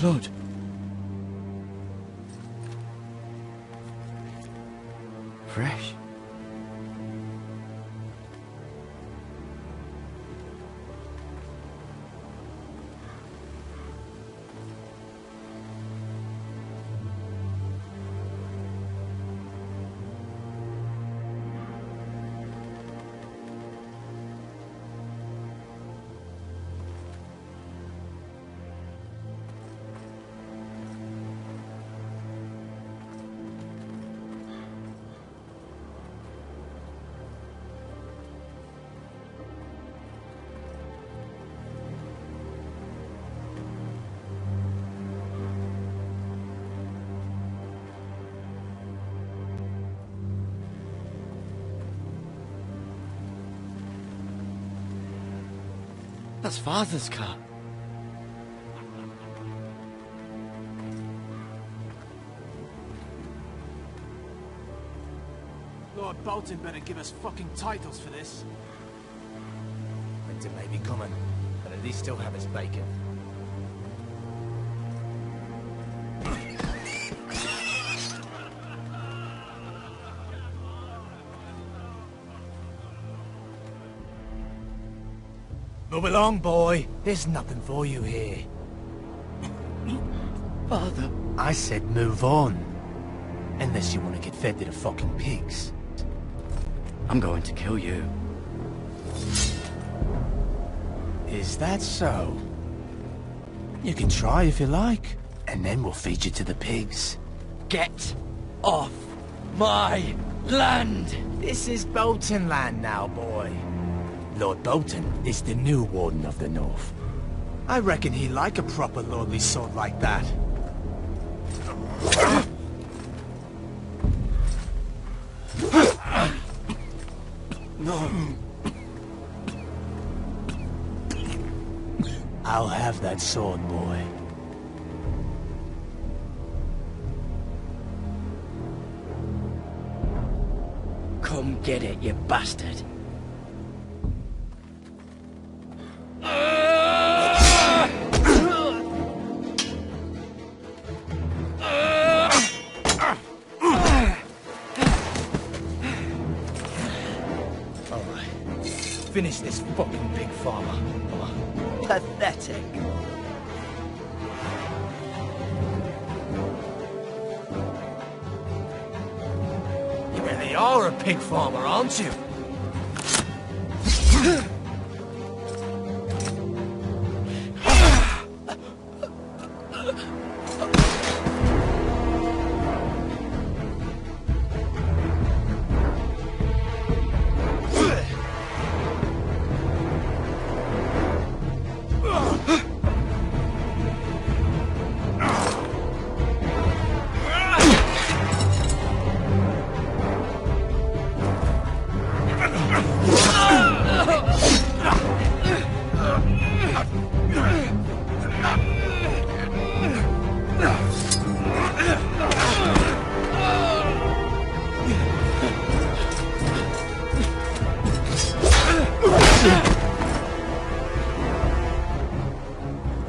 Blood. Fresh. That's Father's car. Lord Bolton better give us fucking titles for this. Winter may be coming, but at least still have his bacon. Move along, boy. There's nothing for you here. Father. I said move on. Unless you want to get fed to the fucking pigs. I'm going to kill you. Is that so? You can try if you like, and then we'll feed you to the pigs. Get off my land! This is Bolton land now, boy. Lord Bolton is the new Warden of the North. I reckon he'd like a proper lordly sword like that. No. I'll have that sword, boy. Come get it, you bastard. Finish this fucking pig farmer. Pathetic. You really are a pig farmer, aren't you?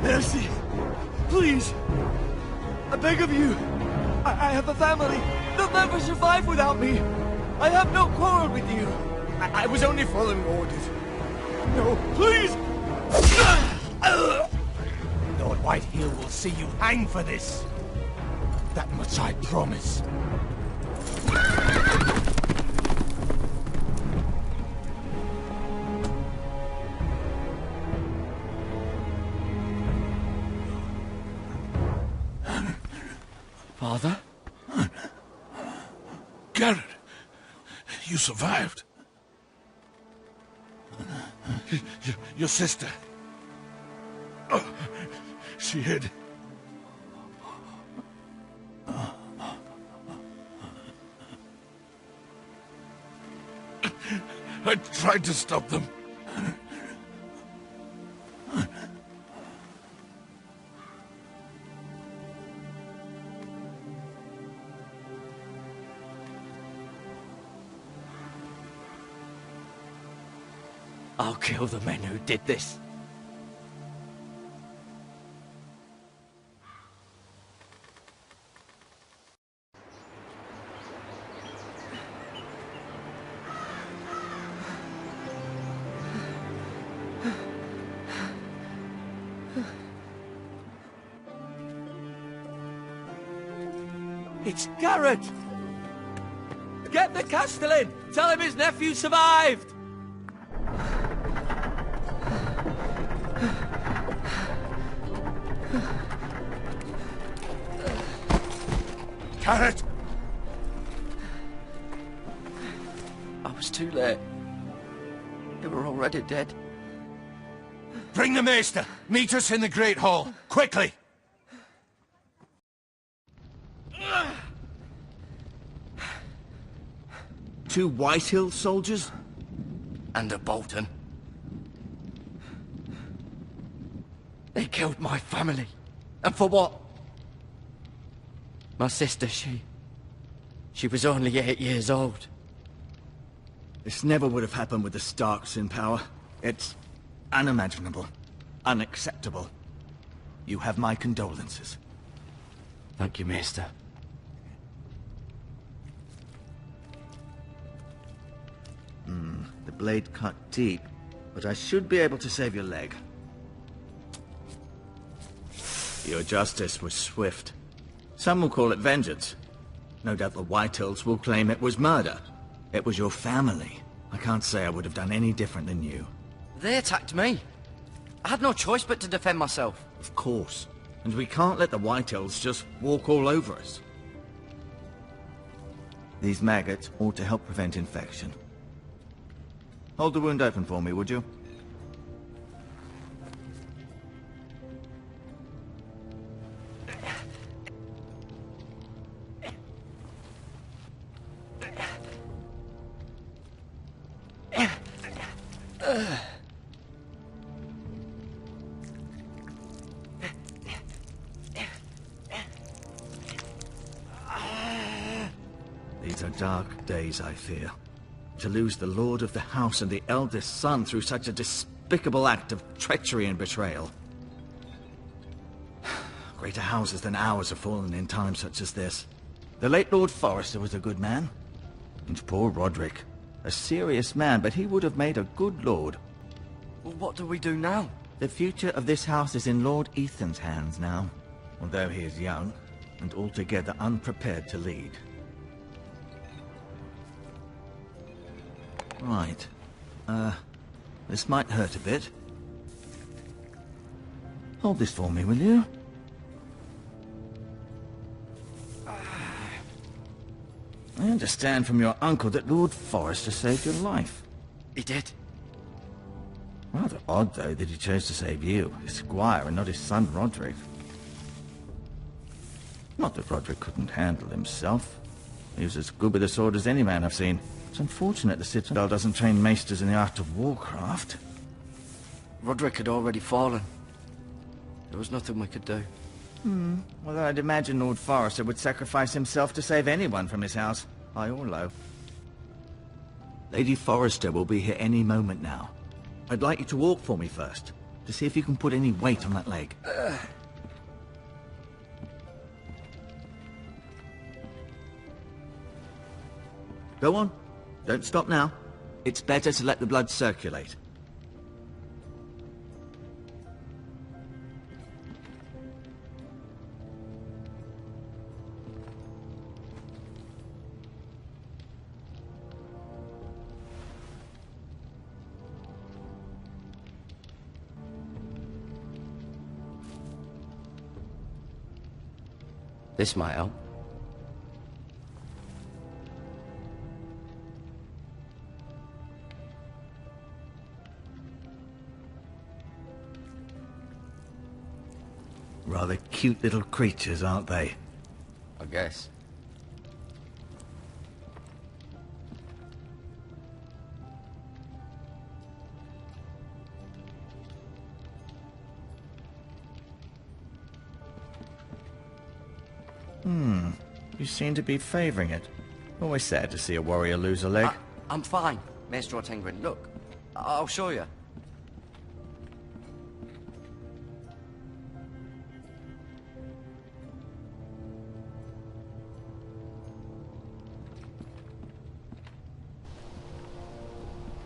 Mercy! Please! I beg of you! I have a family! They'll never survive without me! I have no quarrel with you! I was only following orders. No, please! Lord Whitehill will see you hang for this. That much I promise. Father? Gared, you survived. Your sister. Oh, she hid. I tried to stop them. I'll kill the men who did this. It's Gared! Get the Castellan! Tell him his nephew survived! Gared! I was too late. They were already dead. Bring the Maester! Meet us in the Great Hall, quickly! Two Whitehill soldiers? And a Bolton. They killed my family. And for what? My sister, she was only 8 years old. This never would have happened with the Starks in power. It's unimaginable. Unacceptable. You have my condolences. Thank you, Maester. The blade cut deep, but I should be able to save your leg. Your justice was swift. Some will call it vengeance. No doubt the Whitehills will claim it was murder. It was your family. I can't say I would have done any different than you. They attacked me. I had no choice but to defend myself. Of course. And we can't let the Whitehills just walk all over us. These maggots ought to help prevent infection. Hold the wound open for me, would you? These are dark days, I fear. To lose the Lord of the House and the eldest son through such a despicable act of treachery and betrayal. Greater houses than ours have fallen in times such as this. The late Lord Forrester was a good man. And poor Roderick. A serious man, but he would have made a good lord. Well, what do we do now? The future of this house is in Lord Ethan's hands now. Although he is young, and altogether unprepared to lead. Right. This might hurt a bit. Hold this for me, will you? I understand from your uncle that Lord Forrester saved your life. He did. Rather odd, though, that he chose to save you, his squire, and not his son Roderick. Not that Roderick couldn't handle himself. He was as good with a sword as any man I've seen. It's unfortunate the Citadel doesn't train maesters in the art of warcraft. Roderick had already fallen. There was nothing we could do. Well, I'd imagine Lord Forrester would sacrifice himself to save anyone from his house, high or low. Lady Forrester will be here any moment now. I'd like you to walk for me first, to see if you can put any weight on that leg. Go on. Don't stop now. It's better to let the blood circulate. This might help. Rather cute little creatures, aren't they? I guess. You seem to be favouring it. Always sad to see a warrior lose a leg. I'm fine, Maester Ortengrin. Look, I'll show you.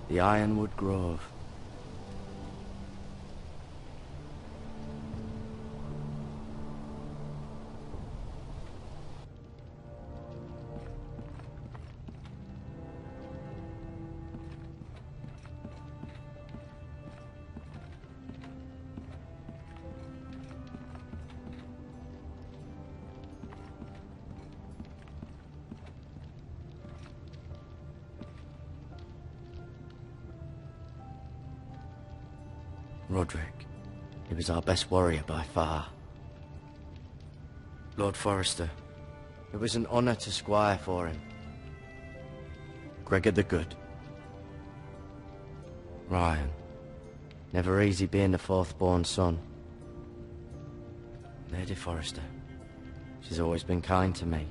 The Ironwood Grove. Roderick. He was our best warrior by far. Lord Forrester. It was an honour to squire for him. Gregor the Good. Ryan. Never easy being the fourth-born son. Lady Forrester. She's always been kind to me.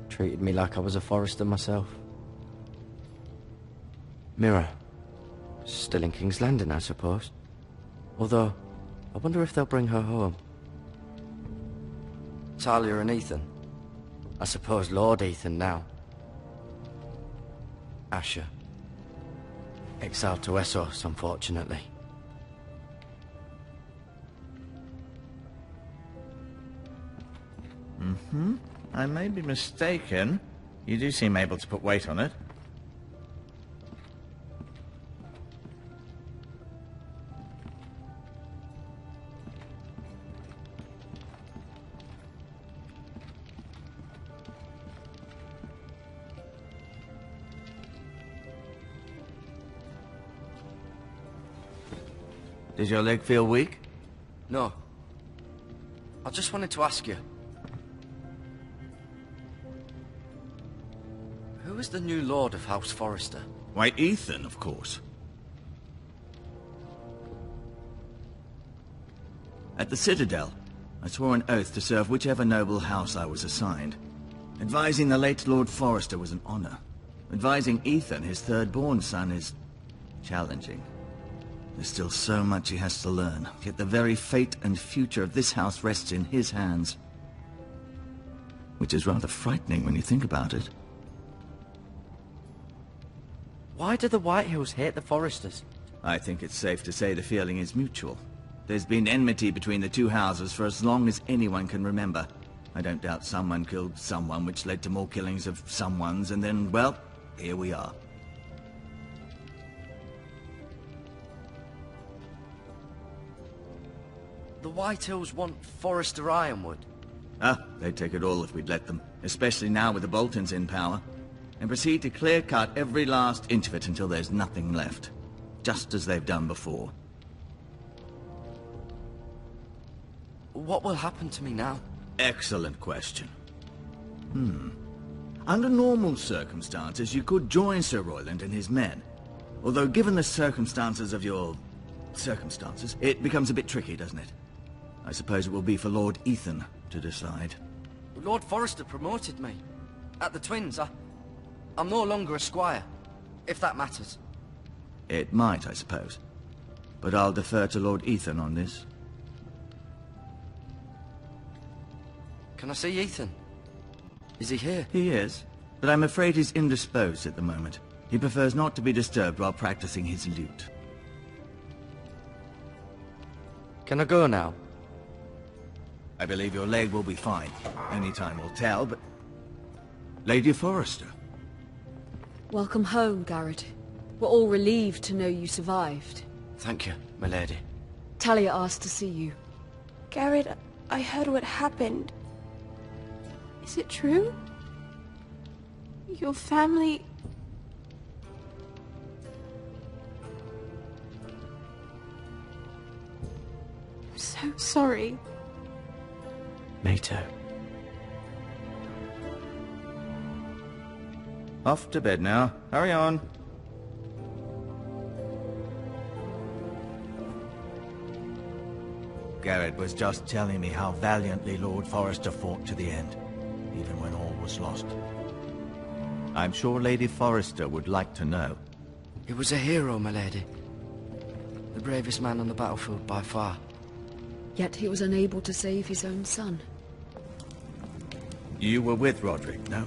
Treated me like I was a Forrester myself. Mirror. Still in King's Landing, I suppose. Although, I wonder if they'll bring her home. Talia and Ethan. I suppose Lord Ethan now. Asher. Exiled to Essos, unfortunately. I may be mistaken. You do seem able to put weight on it. Does your leg feel weak? No. I just wanted to ask you. Who is the new Lord of House Forrester? Why, Ethan, of course. At the Citadel, I swore an oath to serve whichever noble house I was assigned. Advising the late Lord Forrester was an honor. Advising Ethan, his third-born son, is challenging. There's still so much he has to learn, yet the very fate and future of this house rests in his hands. Which is rather frightening when you think about it. Why do the Whitehills hate the Forresters? I think it's safe to say the feeling is mutual. There's been enmity between the two houses for as long as anyone can remember. I don't doubt someone killed someone, which led to more killings of someones, and then, well, here we are. The Whitehills want Forrester Ironwood. They'd take it all if we'd let them, especially now with the Boltons in power, and proceed to clear-cut every last inch of it until there's nothing left, just as they've done before. What will happen to me now? Excellent question. Under normal circumstances, you could join Sir Royland and his men. Although given the circumstances of your circumstances, it becomes a bit tricky, doesn't it? I suppose it will be for Lord Ethan to decide. Lord Forrester promoted me. At the Twins, I'm no longer a squire, if that matters. It might, I suppose. But I'll defer to Lord Ethan on this. Can I see Ethan? Is he here? He is, but I'm afraid he's indisposed at the moment. He prefers not to be disturbed while practicing his lute. Can I go now? I believe your leg will be fine. Only time will tell, but... Lady Forrester. Welcome home, Gared. We're all relieved to know you survived. Thank you, my lady. Talia asked to see you. Gared, I heard what happened. Is it true? Your family... I'm so sorry. Me too. Off to bed now. Hurry on. Gared was just telling me how valiantly Lord Forrester fought to the end, even when all was lost. I'm sure Lady Forrester would like to know. He was a hero, my lady. The bravest man on the battlefield by far. Yet he was unable to save his own son. You were with Roderick, no?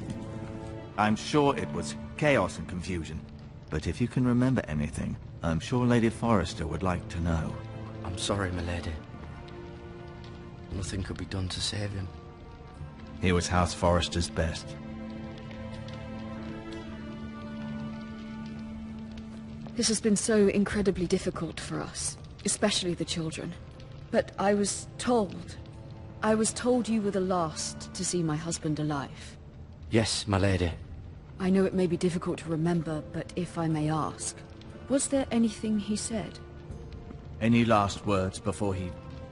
I'm sure it was chaos and confusion. But if you can remember anything, I'm sure Lady Forrester would like to know. I'm sorry, my lady. Nothing could be done to save him. He was House Forrester's best. This has been so incredibly difficult for us, especially the children. But I was told you were the last to see my husband alive. Yes, my lady. I know it may be difficult to remember, but if I may ask, was there anything he said? Any last words before he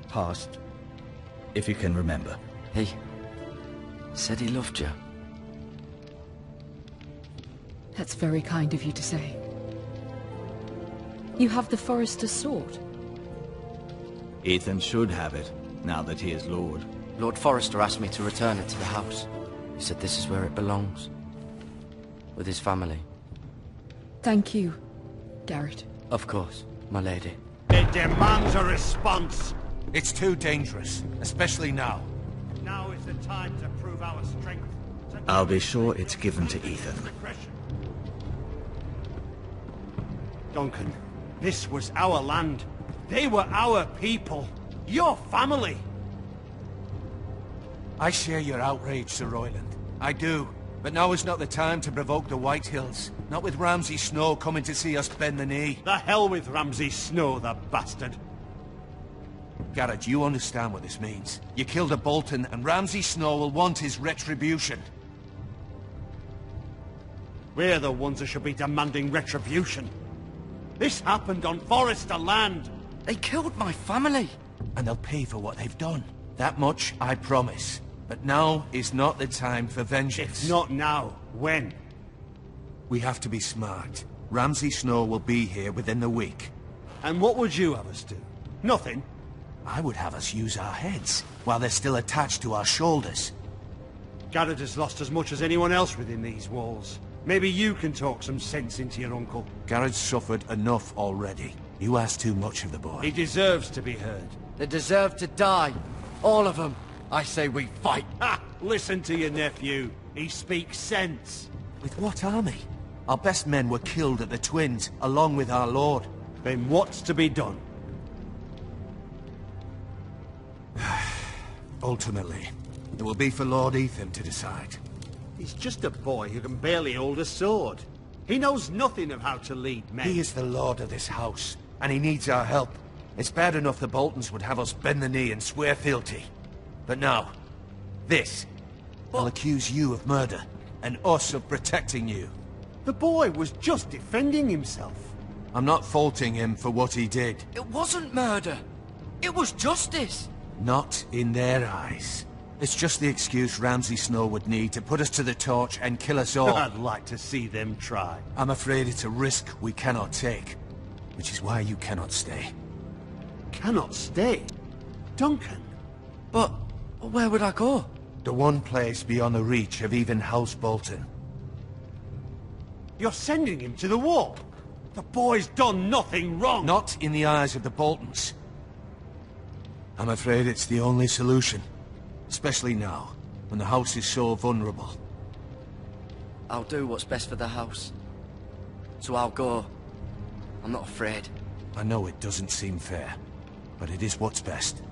passed? If you can remember. He said he loved you. That's very kind of you to say. You have the Forrester sword. Ethan should have it, now that he is Lord. Lord Forrester asked me to return it to the house. He said this is where it belongs. With his family. Thank you, Gared. Of course, my lady. It demands a response. It's too dangerous, especially now. Now is the time to prove our strength. I'll be sure it's given to Ethan. Duncan, this was our land. They were our people. Your family. I share your outrage, Sir Royland. I do. But now is not the time to provoke the Whitehills. Not with Ramsey Snow coming to see us bend the knee. The hell with Ramsey Snow, the bastard. Gared, you understand what this means. You killed a Bolton, and Ramsey Snow will want his retribution. We're the ones that should be demanding retribution. This happened on Forrester land. They killed my family. And they'll pay for what they've done. That much I promise. But now is not the time for vengeance. If not now, when? We have to be smart. Ramsey Snow will be here within the week. And what would you have us do? Nothing? I would have us use our heads, while they're still attached to our shoulders. Gared has lost as much as anyone else within these walls. Maybe you can talk some sense into your uncle. Gared's suffered enough already. You ask too much of the boy. He deserves to be heard. They deserve to die. All of them. I say we fight. Ha! Listen to your nephew. He speaks sense. With what army? Our best men were killed at the Twins, along with our lord. Then what's to be done? Ultimately, it will be for Lord Ethan to decide. He's just a boy who can barely hold a sword. He knows nothing of how to lead men. He is the lord of this house, and he needs our help. It's bad enough the Boltons would have us bend the knee and swear fealty. But now, this. I'll accuse you of murder, and us of protecting you. The boy was just defending himself. I'm not faulting him for what he did. It wasn't murder. It was justice. Not in their eyes. It's just the excuse Ramsey Snow would need to put us to the torch and kill us all. I'd like to see them try. I'm afraid it's a risk we cannot take, which is why you cannot stay. Cannot stay? Duncan? But where would I go? The one place beyond the reach of even House Bolton. You're sending him to the wall? The boy's done nothing wrong! Not in the eyes of the Boltons. I'm afraid it's the only solution. Especially now, when the house is so vulnerable. I'll do what's best for the house. So I'll go. I'm not afraid. I know it doesn't seem fair, but it is what's best.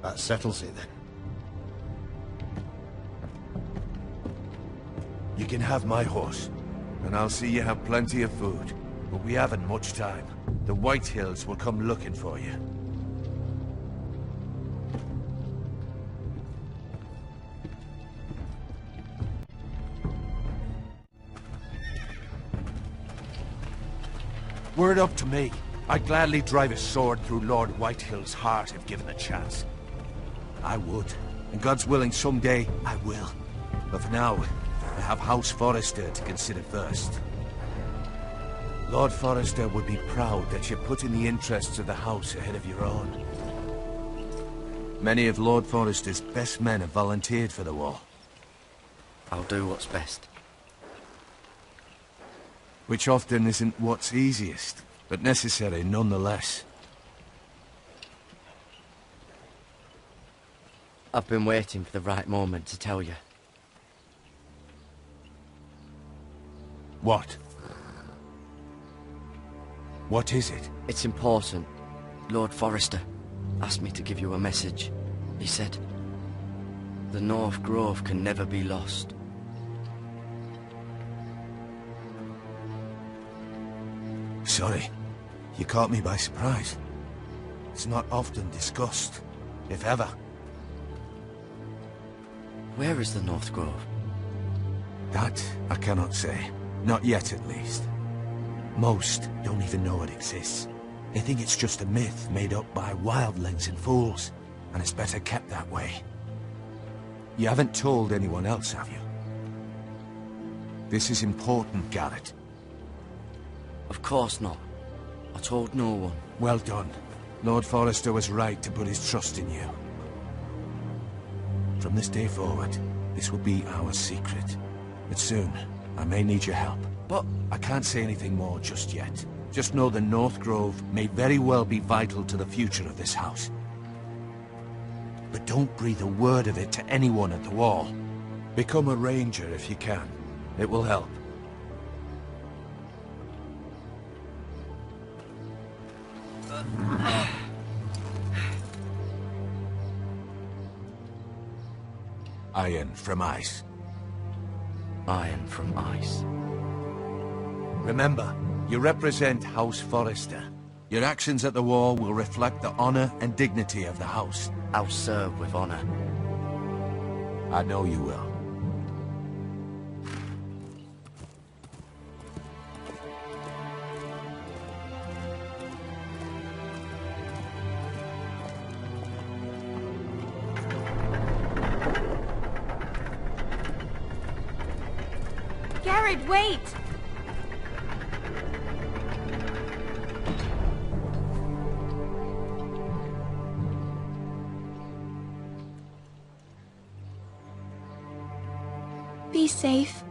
That settles it then. You can have my horse, and I'll see you have plenty of food. But we haven't much time. The Whitehills will come looking for you. were it up to me, I'd gladly drive a sword through Lord Whitehill's heart if given the chance. I would. And God's willing, someday I will. But for now, I have House Forrester to consider first. Lord Forrester would be proud that you're putting the interests of the house ahead of your own. Many of Lord Forrester's best men have volunteered for the war. I'll do what's best. Which often isn't what's easiest, but necessary nonetheless. I've been waiting for the right moment to tell you. What? What is it? It's important. Lord Forrester asked me to give you a message. He said, the North Grove can never be lost. Sorry. You caught me by surprise. It's not often discussed, if ever. Where is the North Grove? That I cannot say. Not yet, at least. Most don't even know it exists. They think it's just a myth made up by wildlings and fools, and it's better kept that way. You haven't told anyone else, have you? This is important, Gared. Of course not. I told no one. Well done. Lord Forrester was right to put his trust in you. From this day forward, this will be our secret. But soon, I may need your help. But I can't say anything more just yet. Just know the North Grove may very well be vital to the future of this house. But don't breathe a word of it to anyone at the wall. Become a ranger if you can. It will help. Iron from ice. iron from ice. Remember, you represent House Forrester. Your actions at the war will reflect the honor and dignity of the house. I'll serve with honor. I know you will. Gared, wait! Be safe.